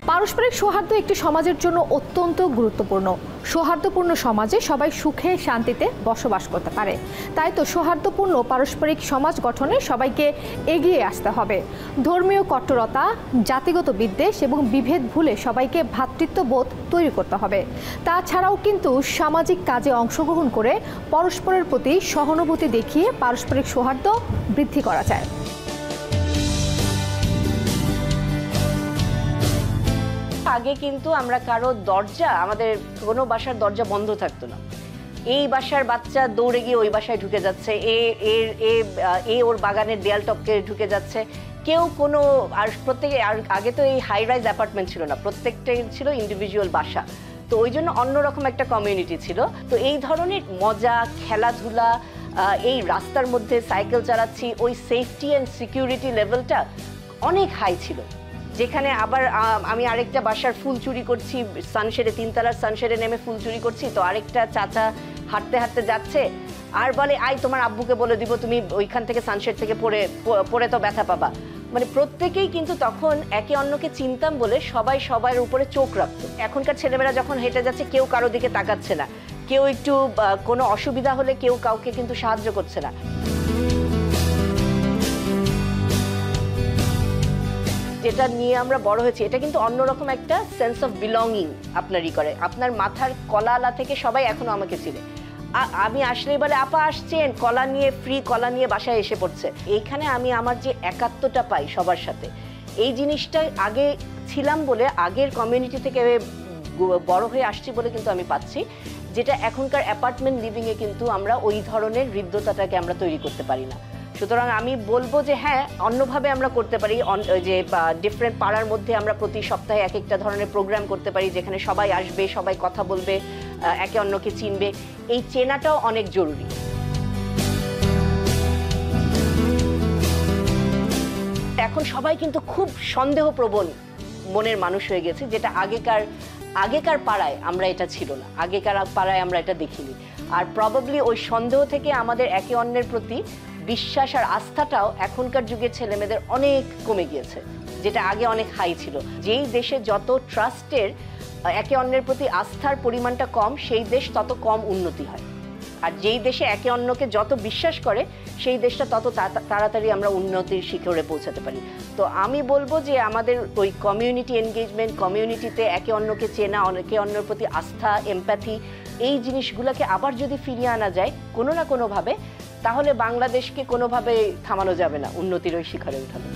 পারস্পরিক সৌহার্দ্য একটি সমাজের জন্য অত্যন্ত গুরুত্বপূর্ণ। সৌহার্দ্যপূর্ণ সমাজে সবাই সুখে শান্তিতে বসবাস করতে পারে। তাই তো সৌহার্দ্যপূর্ণ পারস্পরিক সমাজ গঠনে সবাইকে এগিয়ে আসতে হবে। ধর্মীয় কট্টরতা, জাতিগত বিদ্বেষ এবং বিভেদ ভুলে সবাইকে ভ্রাতৃত্ববোধ তৈরি করতে হবে। তাছাড়াও কিন্তু সামাজিক কাজে অংশগ্রহণ করে পরস্পরের প্রতি সহানুভূতি দেখিয়ে পারস্পরিক সৌহার্দ্য বৃদ্ধি করা যায়। আগে কিন্তু আমরা কারো দরজা, আমাদের কোনো বাসার দরজা বন্ধ থাকতো না। এই বাসার বাচ্চা দৌড়ে গিয়ে ওই বাসায় ঢুকে যাচ্ছে, এ ওর বাগানের দেয়াল টপকে ঢুকে যাচ্ছে, কেউ কোনো, আর প্রত্যেকে, আর আগে তো এই হাই রাইজ অ্যাপার্টমেন্ট ছিল না, প্রত্যেকটাই ছিল ইন্ডিভিজুয়াল বাসা। তো ওই জন্য অন্যরকম একটা কমিউনিটি ছিল। তো এই ধরনের মজা, খেলাধুলা, এই রাস্তার মধ্যে সাইকেল চালাচ্ছি, ওই সেফটি অ্যান্ড সিকিউরিটি লেভেলটা অনেক হাই ছিল। যেখানে আবার আমি আরেকটা বাসার ফুল চুরি করছি, সানশেডে, 3 তলার সানশেডে নেমে ফুল চুরি করছি, তো আরেকটা চাচা হাঁটতে হাঁটতে যাচ্ছে আর বলে, আই তোমার আব্বুকে বলে দিব তুমি ওইখান থেকে সানশেড থেকে পড়ে তো ব্যথা পাবা। মানে প্রত্যেকেই কিন্তু তখন একে অন্যকে চিনতাম বলে সবাই সবার উপরে চোখ রাখতো। এখনকার ছেলেমেয়েরা যখন হেঁটে যাচ্ছে কেউ কারো দিকে তাকাচ্ছে না, কেউ একটু কোনো অসুবিধা হলে কেউ কাউকে কিন্তু সাহায্য করছে না। যেটা নিয়ে আমরা বড় হয়েছি, এটা কিন্তু অন্যরকম একটা সেন্স অফ বিলঙ্গিং আপনারই করে। আপনার মাথার কলা থেকে সবাই এখনো আমাকে চিনে। আমি আসলেই বলে, আপা আসছেন, কলা নিয়ে, ফ্রি কলা নিয়ে বাসায় এসে পড়ছে। এইখানে আমি আমার যে একাত্মটা পাই সবার সাথে, এই জিনিসটা আগে ছিলাম বলে, আগের কমিউনিটি থেকে বড় হয়ে আসছি বলে কিন্তু আমি পাচ্ছি, যেটা এখনকার অ্যাপার্টমেন্ট লিভিংয়ে কিন্তু আমরা ওই ধরনের হৃদ্যতাটাকে আমরা তৈরি করতে পারি না। সুতরাং আমি বলবো যে হ্যাঁ, অন্যভাবে আমরা করতে পারি, যে ডিফারেন্ট পাড়ার মধ্যে আমরা প্রতি সপ্তাহে এক একটা ধরনের প্রোগ্রাম করতে পারি, যেখানে সবাই আসবে, সবাই কথা বলবে, একে অন্যকে চিনবে। এই চেনাটাও অনেক জরুরি। এখন সবাই কিন্তু খুব সন্দেহপ্রবণ মনের মানুষ হয়ে গেছে, যেটা আগেকার পাড়ায় আমরা এটা ছিল না, আগেকার পাড়ায় আমরা এটা দেখিনি। আর প্রবাবলি ওই সন্দেহ থেকে আমাদের একে অন্যের প্রতি বিশ্বাস আর আস্থাটাও এখনকার যুগের ছেলেমেয়েদের অনেক কমে গিয়েছে, যেটা আগে অনেক হাই ছিল। যেই দেশে যত ট্রাস্টের, একে অন্যের প্রতি আস্থার পরিমাণটা কম, সেই দেশ তত কম উন্নতি হয়। আর যেই দেশে একে অন্যকে যত বিশ্বাস করে, সেই দেশটা তত তাড়াতাড়ি আমরা উন্নতির শিখরে পৌঁছাতে পারি। তো আমি বলবো যে আমাদের ওই কমিউনিটি এনগেজমেন্ট, কমিউনিটিতে একে অন্যকে চেনা, একে অন্যের প্রতি আস্থা, এমপ্যাথি, এই জিনিসগুলোকে আবার যদি ফিরিয়ে আনা যায় কোনো না কোনোভাবে, তাহলে বাংলাদেশকে কোনোভাবে থামানো যাবে না উন্নতির ওই শিখরে উঠানো।